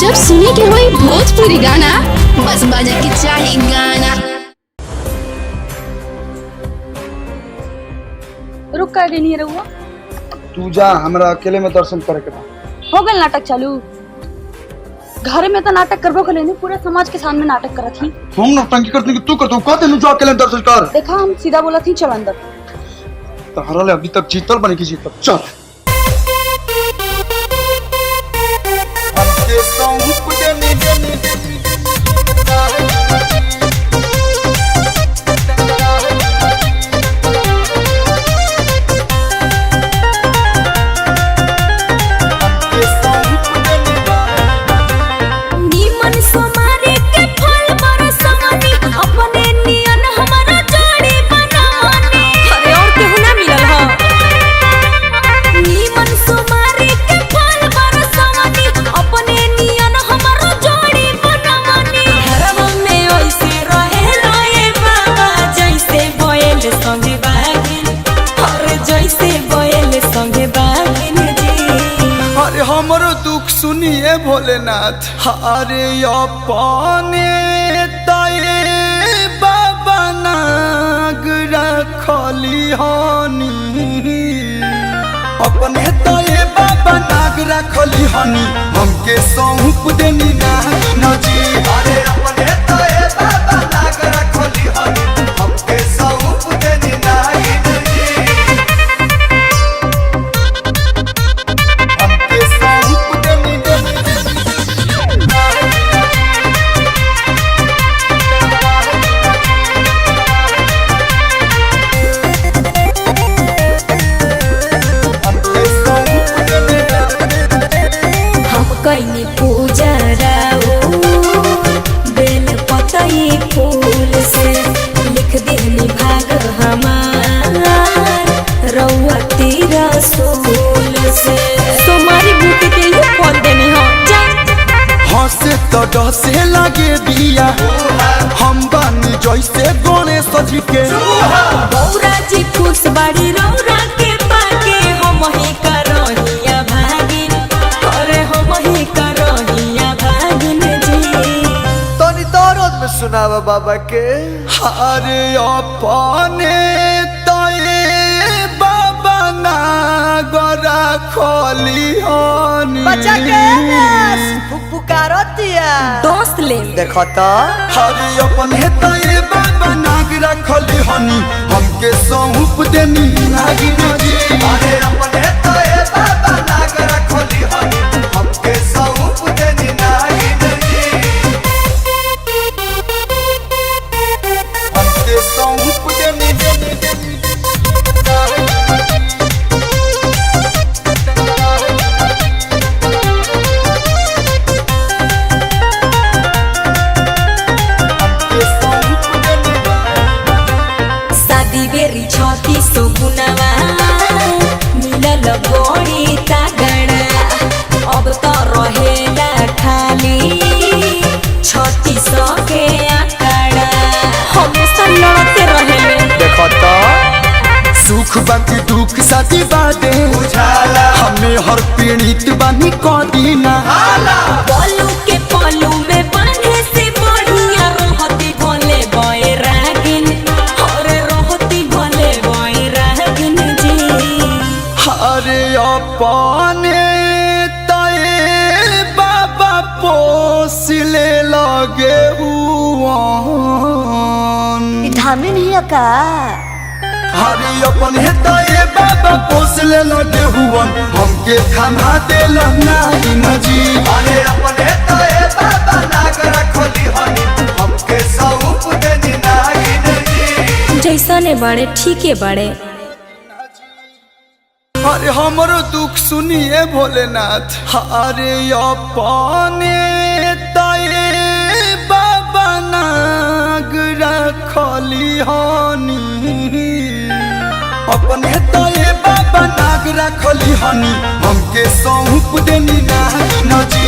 जब सुने के होई भोजपुरी गाना, बस बजे के चाही गाना। रुक का गई नहीं रहुआ, तू जा, हमरा अकेले में दर्शन करे के बा। हो गल नाटक चालू। घर में तो नाटक करबो के लेने, पूरे समाज के सामने नाटक करत ही। हम नौटंकी करते कि तू करते हो, कहते नु जा अकेले में दर्शन कर। देखा हम सीधा बोला थी, चल अंदर। तहरा ले अभी तक जीतल बने की जीतल, चल। हमके सौंप देनी देनी हमरो दुख सुनिए भोलेनाथ। अरे अपने तये बाबा नाग रखली हनी, अपने तये बाबा नाग रखली हनी, हमके सौंप देनी ना जी। अरे अपने तये बाबा नाग रखली हनी, हमके सौंप देनी ना जी। कईनी पूजा राऊ बेल पतई फूल से, लिख देनी भाग हमार रउआ तेरा सोल से। सोमारी बूटी के ये फल देनी हो जा। हंसे तो डसे लागे बिया, हम बानी जैसे गणेश जी के। गौरा जी खुश बाड़ी रौरा के पाके, हम ही करहिया भागिन, अरे हम ही करहिया भागिन जी। तनी दरद में सुनावा बाबा के। अरे अपने तये बाबा नागरा खोली हनी, बच्चा के पुकारतिया दोस्त ले देखो तो। अरे अपने तये बाबा नाग रखली हनी, हमके सौंप देनी नागिन जी। अरे अपने तये बाबा नाग रखली हनी, हमके सौंप देनी नागिन जी। हमके सौंप देनी देनी देनी बेरी छती सुगुनवा मिलल गोड़ी तगड़ा, अब तो रहेला खाली छती सके आकड़ा, हमेशा लड़ते रहेले। देखो तो सुख बाकी दुख साथी बादे बुझाला, हमें हर पीड़ित बानी कदीना। पलू के पलू में बांधे से बढ़िया रहती भोले बैरागिन, अरे रहती भोले बैरागिन जी। अरे अपने तये बाबा पोसले लगे हुआन, धामी नहीं का। अरे अपने तये बाबा पोसले लगे हुआन, हमके खाना देला नागिन जी। अरे अपने तये बाबा नाग रखली हनी, हमके सौंप देनी नागिन जी। जैसा ने बड़े ठीके बड़े। अरे हमरो दुख सुनिए भोलेनाथ। अरे अपने तये बाबा नाग रखली हनी, अपने तये बाबा नाग रखली हनी, हमके सौंप देनी ना जी।